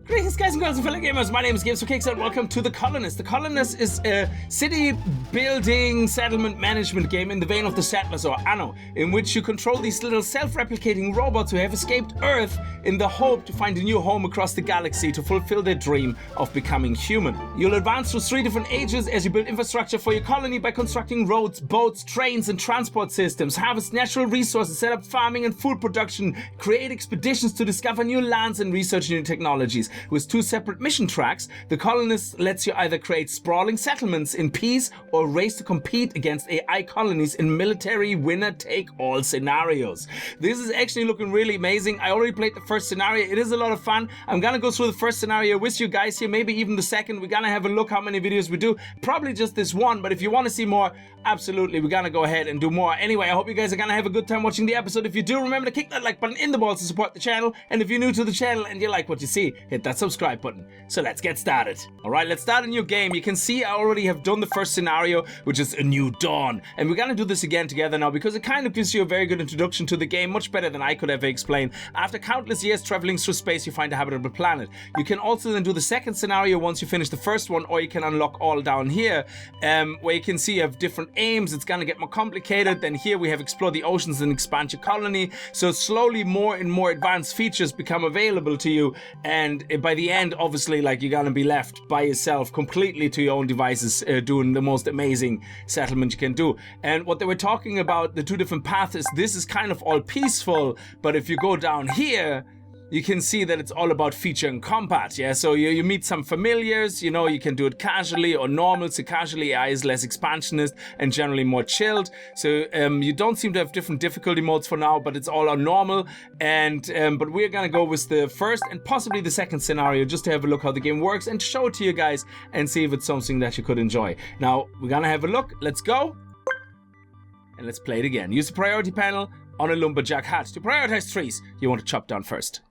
Greetings guys and girls and fellow gamers, my name is Games for Kicks and welcome to The Colonists. The Colonists is a city building settlement management game in the vein of The Settlers or Anno, in which you control these little self-replicating robots who have escaped Earth in the hope to find a new home across the galaxy to fulfill their dream of becoming human. You'll advance through 3 different ages as you build infrastructure for your colony by constructing roads, boats, trains and transport systems, harvest natural resources, set up farming and food production, create expeditions to discover new lands and research new technologies. With 2 separate mission tracks, The Colonists lets you either create sprawling settlements in peace or race to compete against AI colonies in military winner-take-all scenarios. This is actually looking really amazing. I already played the first scenario. It is a lot of fun. I'm gonna go through the first scenario with you guys here, maybe even the second. We're gonna have a look how many videos we do. Probably just this one, but if you want to see more, absolutely, we're gonna go ahead and do more. Anyway, I hope you guys are gonna have a good time watching the episode. If you do, remember to kick that like button in the balls to support the channel. And if you're new to the channel and you like what you see, hit that subscribe button. So let's get started. Alright, let's start a new game. You can see I already have done the first scenario, which is A New Dawn. And we're gonna do this again together now because it kind of gives you a very good introduction to the game, much better than I could ever explain. After countless years traveling through space, you find a habitable planet. You can also then do the second scenario once you finish the first one, or you can unlock all down here, where you can see you have different aims. It's gonna get more complicated. Then here we have explore the oceans and expand your colony. So slowly more and more advanced features become available to you, and by the end, obviously, like, you're gonna be left by yourself completely to your own devices, doing the most amazing settlement you can do. And what they were talking about, the 2 different paths, is this is kind of all peaceful, but if you go down here, you can see that it's all about feature and combat, yeah? So you meet some familiars, you know, you can do it casually or normal. So casually AI is less expansionist and generally more chilled. So you don't seem to have different difficulty modes for now, but it's all on normal. And but we're gonna go with the first and possibly the second scenario just to have a look how the game works and show it to you guys and see if it's something that you could enjoy. Now, we're gonna have a look. Let's go. And let's play it again. Use the priority panel on a lumberjack hat to prioritize trees you want to chop down first.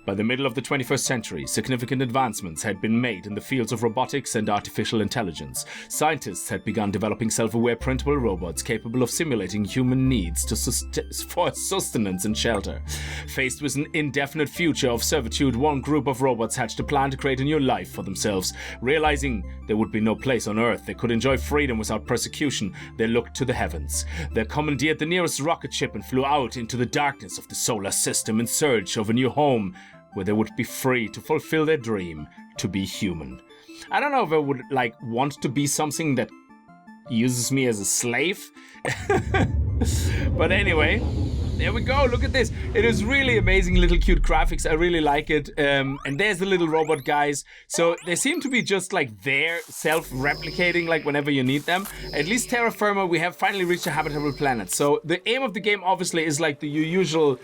By the middle of the 21st century, significant advancements had been made in the fields of robotics and artificial intelligence. Scientists had begun developing self-aware printable robots capable of simulating human needs for sustenance and shelter. Faced with an indefinite future of servitude, one group of robots hatched a plan to create a new life for themselves. Realizing there would be no place on Earth they could enjoy freedom without persecution, they looked to the heavens. They commandeered the nearest rocket ship and flew out into the darkness of the solar system in search of a new home, where they would be free to fulfill their dream to be human. I don't know if I would want to be something that uses me as a slave. But anyway, there we go. Look at this. It is really amazing, little cute graphics. I really like it. And there's the little robot guys. So they seem to be just there, self-replicating whenever you need them. At least terra firma, we have finally reached a habitable planet. So the aim of the game obviously is the usual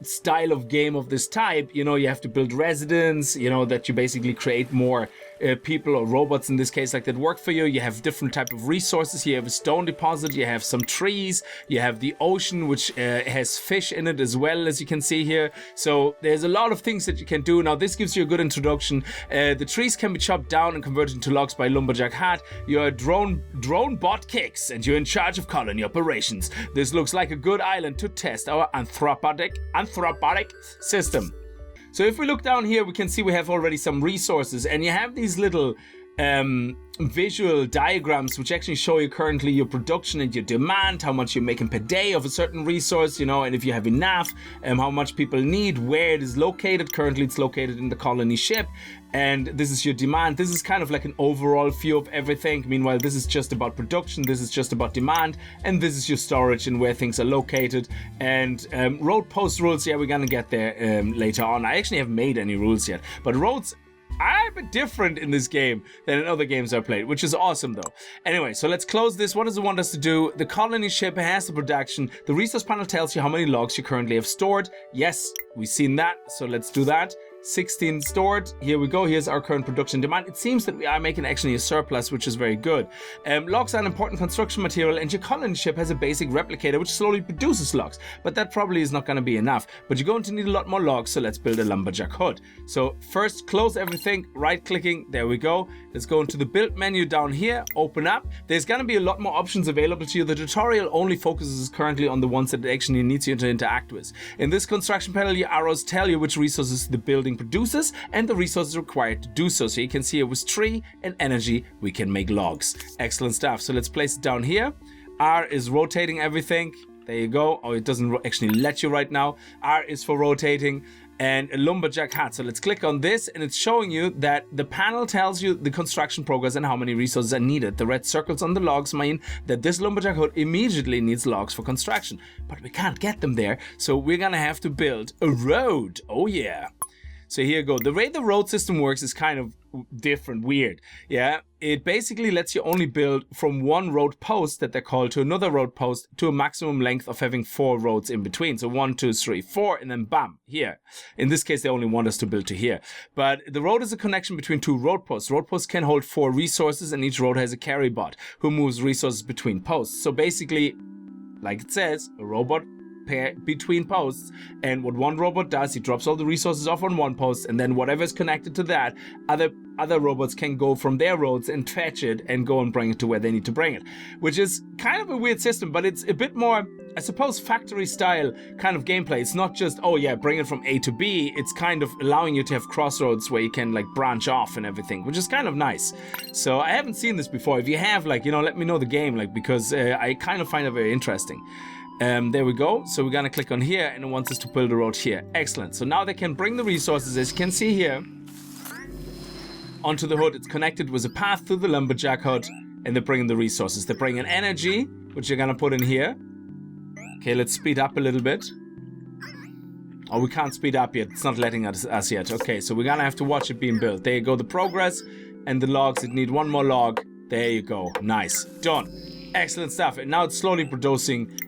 style of game of this type. You know, you have to build residents, you know, that you basically create more people or robots in this case that work for you. You have different type of resources. You have a stone deposit, you have some trees, you have the ocean, which has fish in it as well, as you can see here. So there's a lot of things that you can do. Now this gives you a good introduction. The trees can be chopped down and converted into logs by lumberjack hat. You're a drone bot kicks and you're in charge of colony operations. This looks like a good island to test our anthropotic system. So if we look down here, we can see we have already some resources, and you have these little visual diagrams which actually show you currently your production and your demand, how much you're making per day of a certain resource, you know, and if you have enough, how much people need, where it is located. Currently it's located in the colony ship, and this is your demand. This is kind of like an overall view of everything. Meanwhile, this is just about production, this is just about demand, and this is your storage and where things are located. And road post rules, yeah, we're gonna get there later on. I actually haven't made any rules yet, but roads are a bit different in this game than in other games I've played, which is awesome though. Anyway, so let's close this. What does it want us to do? The colony ship has the production. The resource panel tells you how many logs you currently have stored. Yes, we've seen that, so let's do that. 16 stored. Here we go. Here's our current production demand. It seems that we are making actually a surplus, which is very good. Logs are an important construction material, and your colony ship has a basic replicator which slowly produces logs, but that probably is not going to be enough. But you're going to need a lot more logs, so let's build a lumberjack hood. So first, close everything, right clicking, there we go. Let's go into the build menu down here, open up. There's going to be a lot more options available to you. The tutorial only focuses currently on the ones that it actually needs you to interact with. In this construction panel, your arrows tell you which resources the building building produces and the resources required to do so. So you can see it was tree and energy. We can make logs. Excellent stuff. So let's place it down here. R is rotating everything. There you go. Oh, it doesn't actually let you right now. R is for rotating. And a lumberjack hat. So let's click on this and it's showing you that the panel tells you the construction progress and how many resources are needed. The red circles on the logs mean that this lumberjack hut immediately needs logs for construction. But we can't get them there, so we're gonna have to build a road. Oh yeah. So here you go. The way the road system works is kind of different, weird. Yeah, it basically lets you only build from one road post that they're called to another road post to a maximum length of having 4 roads in between. So 1, 2, 3, 4, and then bam, here. In this case, they only want us to build to here. But the road is a connection between 2 road posts. Road posts can hold 4 resources, and each road has a carry bot who moves resources between posts. So basically, like it says, a robot pair between posts, and what one robot does, he drops all the resources off on one post, and then whatever is connected to that, other robots can go from their roads and fetch it and go and bring it to where they need to bring it, which is kind of a weird system, but it's a bit more, I suppose, factory style kind of gameplay. It's not just, oh yeah, bring it from A to B. It's kind of allowing you to have crossroads where you can like branch off and everything, which is kind of nice. So I haven't seen this before. If you have, like, you know, let me know the game, like, because I kind of find it very interesting. There we go. So we're gonna click on here and it wants us to build a road here. Excellent. So now they can bring the resources, as you can see here, onto the hut. It's connected with a path to the lumberjack hut, and they're bringing the resources. They're bringing energy, which you're gonna put in here. Okay, let's speed up a little bit. Oh, we can't speed up yet. It's not letting us yet. Okay, so we're gonna have to watch it being built. There you go, the progress and the logs. It need one more log. There you go. Nice. Done. Excellent stuff. And now it's slowly producing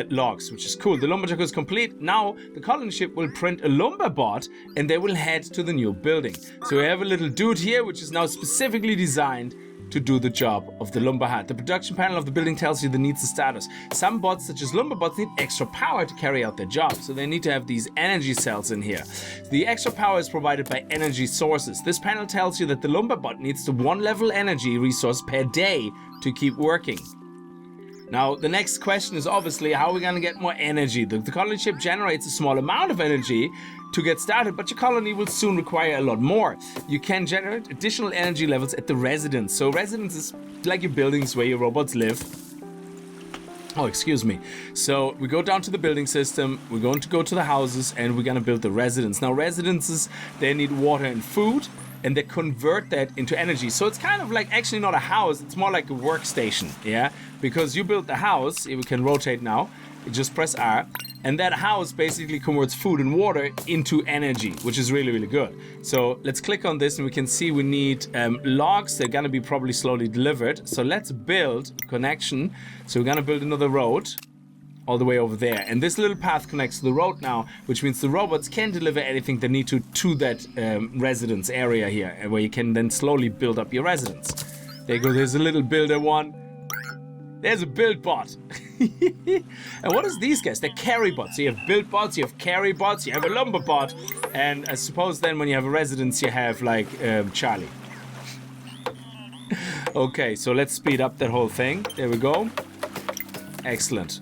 logs, which is cool. The lumberjack is complete. Now the colony ship will print a lumber bot and they will head to the new building. So we have a little dude here which is now specifically designed to do the job of the lumber hat. The production panel of the building tells you the needs and status. Some bots, such as lumber bots, need extra power to carry out their job, so they need to have these energy cells in here. The extra power is provided by energy sources. This panel tells you that the lumber bot needs the 1 level energy resource per day to keep working. Now, the next question is obviously, how are we going to get more energy? The colony ship generates a small amount of energy to get started, but your colony will soon require a lot more. You can generate additional energy levels at the residence. So residence is like your buildings where your robots live. Oh, excuse me. So we go down to the building system, we're going to go to the houses, and we're going to build the residence. Now, residences, they need water and food, and they convert that into energy. So it's kind of like actually not a house, it's more like a workstation, yeah? Because you build the house, we can rotate now, you just press R, and that house basically converts food and water into energy, which is really, really good. So let's click on this and we can see we need logs. They're gonna be probably slowly delivered. So let's build a connection. So we're gonna build another road all the way over there. And this little path connects to the road now, which means the robots can deliver anything they need to that residence area here, where you can then slowly build up your residence. There you go, there's a little builder one. There's a build bot. And what is these guys? They're carry bots. So you have build bots, you have carry bots, you have a lumber bot, and I suppose then when you have a residence, you have like Charlie. Okay, so let's speed up that whole thing. There we go. Excellent.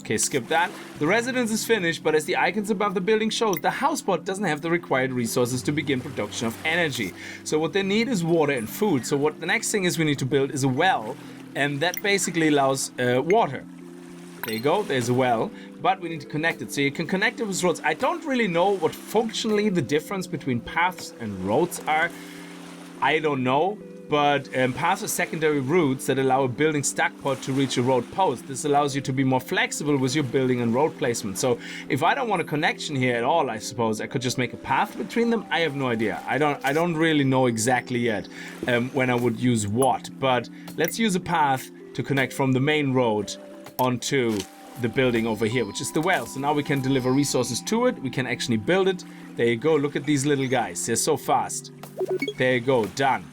Okay, skip that. The residence is finished, but as the icons above the building shows, the housebot doesn't have the required resources to begin production of energy. So what they need is water and food. So what the next thing is we need to build is a well, and that basically allows water. There you go, there's a well, but we need to connect it. So you can connect it with roads. I don't really know what functionally the difference between paths and roads are. I don't know. But paths are secondary routes that allow a building stack pod to reach a road post. This allows you to be more flexible with your building and road placement. So if I don't want a connection here at all, I suppose I could just make a path between them. I have no idea. I don't really know exactly yet when I would use what. But let's use a path to connect from the main road onto the building over here, which is the well. So now we can deliver resources to it. We can actually build it. There you go. Look at these little guys. They're so fast. There you go. Done.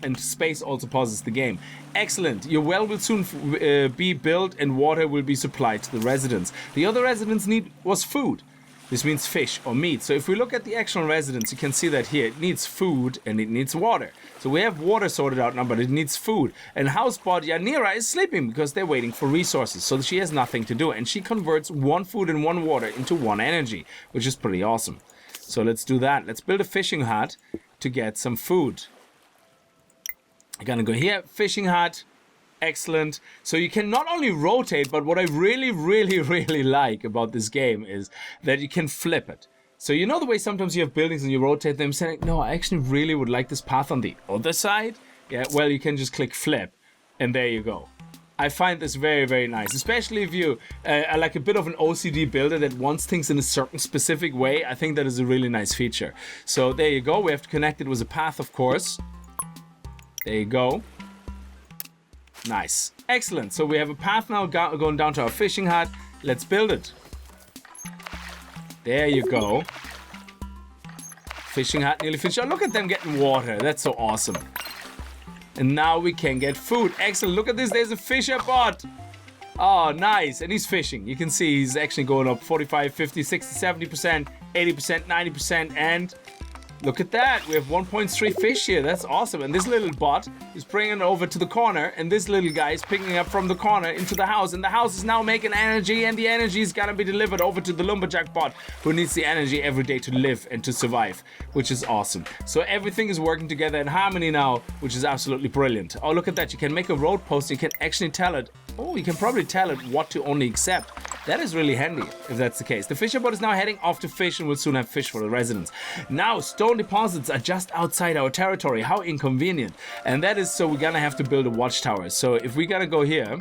And space also pauses the game. Excellent. Your well will soon be built and water will be supplied to the residents. The other residents' need was food. This means fish or meat. So if we look at the actual residence, you can see that here it needs food and it needs water. So we have water sorted out now, but it needs food. And housebot Yanira is sleeping because they're waiting for resources. So she has nothing to do. And she converts 1 food and 1 water into 1 energy, which is pretty awesome. So let's do that. Let's build a fishing hut to get some food. I'm gonna go here, fishing hut. Excellent. So you can not only rotate, but what I really, really, really like about this game is that you can flip it. So you know the way sometimes you have buildings and you rotate them, saying, no, I actually really would like this path on the other side. Yeah, well, you can just click flip, and there you go. I find this very, very nice, especially if you are like a bit of an OCD builder that wants things in a certain specific way. I think that is a really nice feature. So there you go. We have to connect it with a path, of course. There you go. Nice. Excellent. So we have a path now going down to our fishing hut. Let's build it. There you go. Fishing hut nearly finished. Oh, look at them getting water. That's so awesome. And now we can get food. Excellent. Look at this. There's a fisher bot. Oh, nice. And he's fishing. You can see he's actually going up 45, 50, 60, 70%, 80%, 90%, and look at that. We have 1.3 fish here. That's awesome. And this little bot is bringing it over to the corner. And this little guy is picking it up from the corner into the house. And the house is now making energy. And the energy is going to be delivered over to the lumberjack bot, who needs the energy every day to live and to survive, which is awesome. So everything is working together in harmony now, which is absolutely brilliant. Oh, look at that. You can make a road post. You can actually tell it. Oh, you can probably tell it what to only accept. That is really handy, if that's the case. The fisher bot is now heading off to fish and will soon have fish for the residents. Now, stone deposits are just outside our territory. How inconvenient. And that is so we're gonna have to build a watchtower. So if we're gonna go here,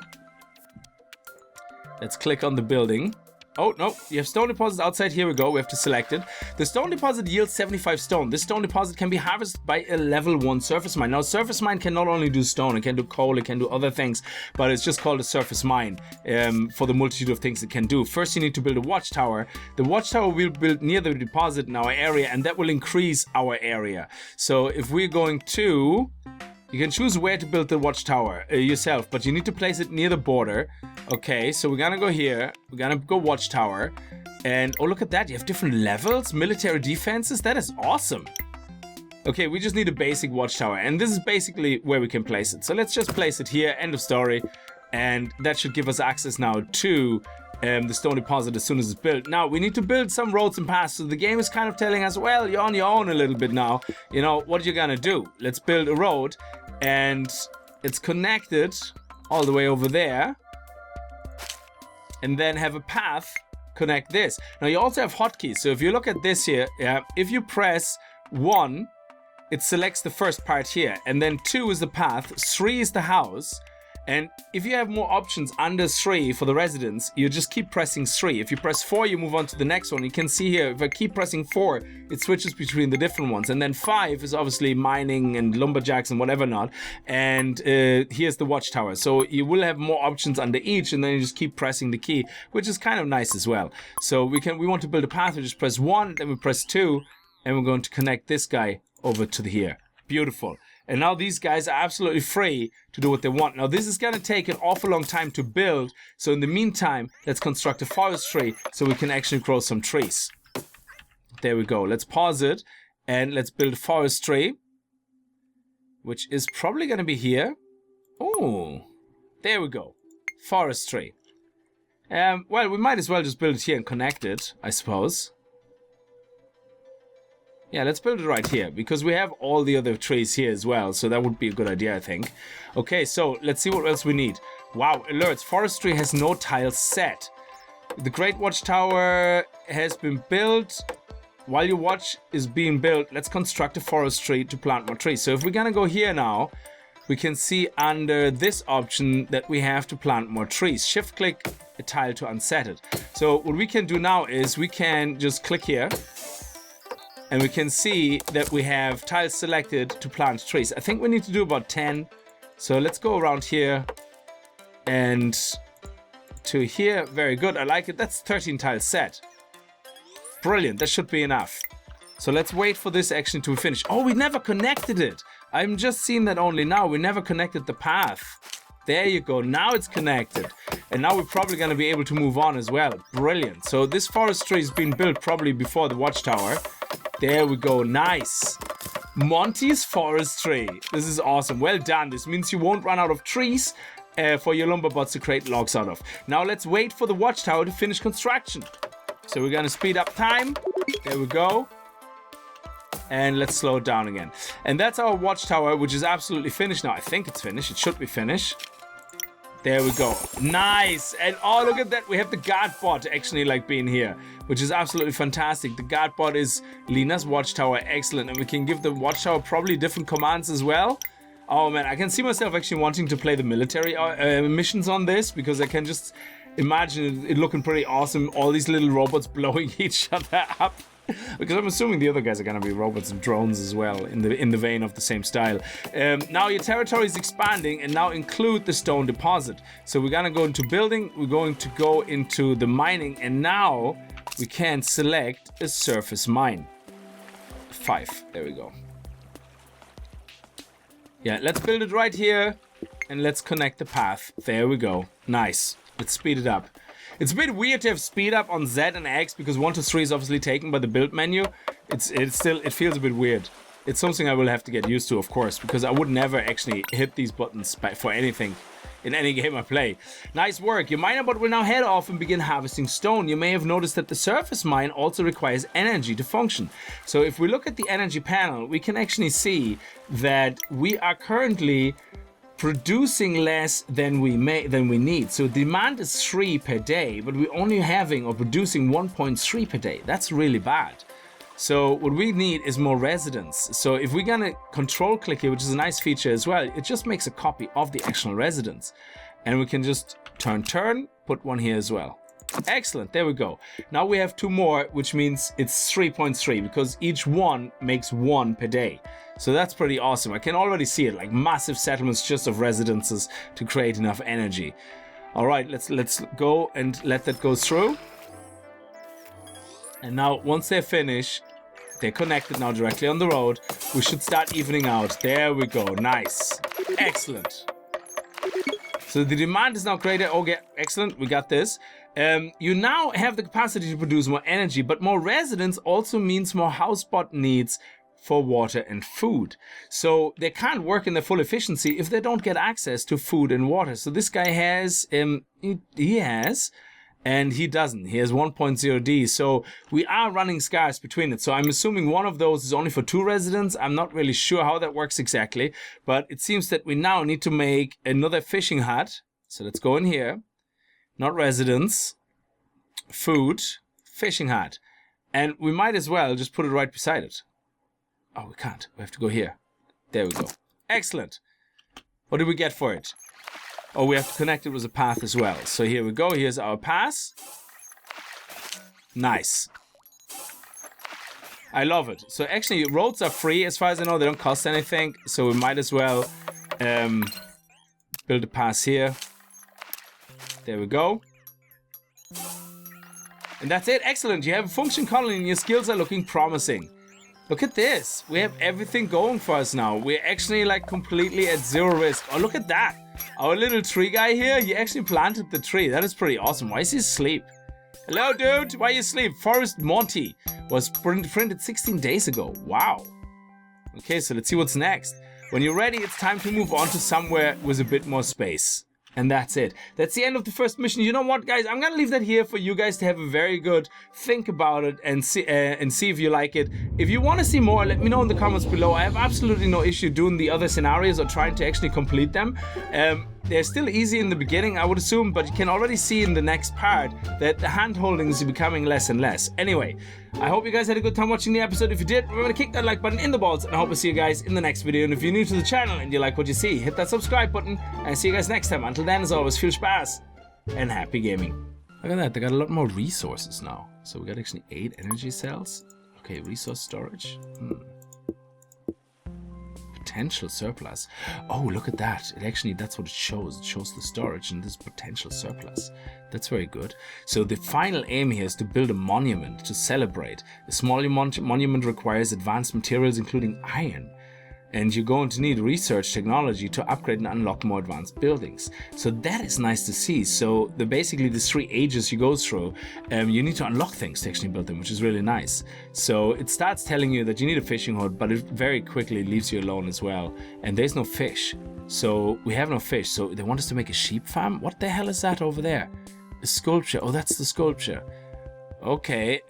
let's click on the building. Oh, no, you have stone deposits outside. Here we go. We have to select it. The stone deposit yields 75 stone. This stone deposit can be harvested by a level 1 surface mine. Now, surface mine can not only do stone, it can do coal, it can do other things, but it's just called a surface mine for the multitude of things it can do. First, you need to build a watchtower. The watchtower will build near the deposit in our area, and that will increase our area. So if we're going to... You can choose where to build the watchtower yourself, but you need to place it near the border. Okay, so we're gonna go here. We're gonna go watchtower. And oh, look at that. You have different levels, military defenses. That is awesome. Okay, we just need a basic watchtower. And this is basically where we can place it. So let's just place it here. End of story. And that should give us access now to the stone deposit as soon as it's built. Now, we need to build some roads and paths. So the game is kind of telling us, well, you're on your own a little bit now. You know, what are you gonna do? Let's build a road. And it's connected all the way over there. And then have a path connect this. Now you also have hotkeys. So if you look at this here, if you press 1, it selects the first part here. And then 2 is the path, 3 is the house. And if you have more options under 3 for the residents, you just keep pressing 3. If you press 4, you move on to the next one. You can see here, if I keep pressing 4, it switches between the different ones. And then 5 is obviously mining and lumberjacks and whatever not. And here's the watchtower. So you will have more options under each, and then you just keep pressing the key, which is kind of nice as well. So we want to build a path. We just press 1, then we press 2, and we're going to connect this guy over to here. Beautiful. And now these guys are absolutely free to do what they want. Now this is going to take an awful long time to build. So in the meantime, let's construct a forestry so we can actually grow some trees. There we go. Let's pause it and let's build a forestry, which is probably going to be here. Oh, there we go. Forestry. Well, we might as well just build it here and connect it, I suppose. Yeah, let's build it right here, because we have all the other trees here as well, so that would be a good idea, I think. Okay, so let's see what else we need. Wow, alerts. Forestry has no tiles set. The Great Watchtower has been built. While your watch is being built, let's construct a forestry to plant more trees. So if we're gonna go here now, we can see under this option that we have to plant more trees. Shift-click a tile to unset it. So what we can do now is we can just click here, and we can see that we have tiles selected to plant trees. I think we need to do about 10. So let's go around here and to here. Very good. I like it. That's 13 tiles set. Brilliant. That should be enough. So let's wait for this action to finish. Oh, we never connected it. I'm just seeing that only now. We never connected the path. There you go. Now it's connected. And now we're probably going to be able to move on as well. Brilliant. So this forestry has been built probably before the watchtower. There we go. Nice. Monty's forestry. This is awesome. Well done. This means you won't run out of trees for your lumberbots to create logs out of. Now let's wait for the watchtower to finish construction. So we're going to speed up time. There we go. And let's slow it down again. And that's our watchtower, which is absolutely finished now. I think it's finished. It should be finished. There we go. Nice. And oh, look at that. We have the guard bot actually like being here, which is absolutely fantastic. The guard bot is Lena's watchtower. Excellent. And we can give the watchtower probably different commands as well. Oh man, I can see myself actually wanting to play the military missions on this, because I can just imagine it looking pretty awesome. All these little robots blowing each other up. Because I'm assuming the other guys are going to be robots and drones as well, in the vein of the same style. Now your territory is expanding, and now include the stone deposit. So we're going to go into building, we're going to go into the mining, and now we can select a surface mine. 5, there we go. Yeah, let's build it right here, and let's connect the path. There we go. Nice. Let's speed it up. It's a bit weird to have speed up on Z and X, because 1 to 3 is obviously taken by the build menu. It feels a bit weird. It's something I will have to get used to, of course, because I would never actually hit these buttons for anything in any game I play. Nice work. Your miner bot will now head off and begin harvesting stone. You may have noticed that the surface mine also requires energy to function. So if we look at the energy panel, we can actually see that we are currently producing less than we need. So demand is 3 per day, but we're only having or producing 1.3 per day. That's really bad. So what we need is more residents. So if we're gonna control click here, which is a nice feature as well, it just makes a copy of the actual residents, and we can just turn, put one here as well. Excellent, there we go. Now we have 2 more, which means it's 3.3, because each one makes 1 per day. So that's pretty awesome. I can already see it, like massive settlements just of residences to create enough energy. All right, let's go and let that go through. And now once they're finished, they're connected now directly on the road. We should start evening out. There we go. Nice. Excellent. So the demand is now greater. Okay, excellent. We got this. You now have the capacity to produce more energy, but more residents also means more housebot needs for water and food. So they can't work in their full efficiency if they don't get access to food and water. So this guy has, he has, and he doesn't. He has 1.0D. So we are running scarce between it. So I'm assuming one of those is only for 2 residents. I'm not really sure how that works exactly, but it seems that we now need to make another fishing hut. So let's go in here. Not residents, food, fishing hut. And we might as well just put it right beside it. Oh, we can't. We have to go here. There we go. Excellent. What did we get for it? Oh, we have to connect it with a path as well. So here we go. Here's our pass. Nice. I love it. So actually, roads are free as far as I know. They don't cost anything. So we might as well build a pass here. There we go. And that's it. Excellent. You have a function colony and your skills are looking promising. Look at this. We have everything going for us now. We're actually like completely at 0 risk. Oh, look at that. Our little tree guy here, he actually planted the tree. That is pretty awesome. Why is he asleep? Hello, dude. Why are you asleep? Forest Monty was printed 16 days ago. Wow. Okay, so let's see what's next. When you're ready, it's time to move on to somewhere with a bit more space. And that's it. That's the end of the first mission. You know what, guys? I'm gonna leave that here for you guys to have a very good think about it and see if you like it. If you want to see more, let me know in the comments below. I have absolutely no issue doing the other scenarios or trying to actually complete them. They're still easy in the beginning, I would assume, but you can already see in the next part that the hand-holding is becoming less and less. Anyway, I hope you guys had a good time watching the episode. If you did, remember to kick that like button in the balls, and I hope to see you guys in the next video. And if you're new to the channel and you like what you see, hit that subscribe button, and I'll see you guys next time. Until then, as always, Viel Spaß and happy gaming. Look at that, they got a lot more resources now. So we got actually 8 energy cells. Okay, resource storage. Potential surplus. Oh, look at that. It actually, that's what it shows. It shows the storage and this potential surplus. That's very good. So the final aim here is to build a monument to celebrate. A small monument requires advanced materials, including iron. And you're going to need research technology to upgrade and unlock more advanced buildings. So that is nice to see. So basically the 3 ages you go through, you need to unlock things to actually build them, which is really nice. So it starts telling you that you need a fishing hut, but it very quickly leaves you alone as well. And there's no fish. So we have no fish. So they want us to make a sheep farm? What the hell is that over there? A sculpture. Oh, that's the sculpture. Okay.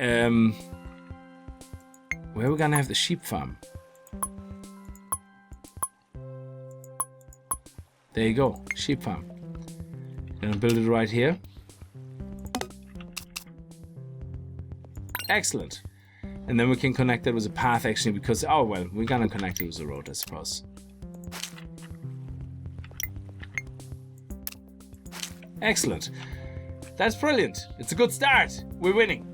Where are we gonna have the sheep farm? There you go, sheep farm. Gonna build it right here. Excellent. And then we can connect it with a path actually because, oh well, we're gonna connect it with a road, I suppose. Excellent. That's brilliant. It's a good start. We're winning.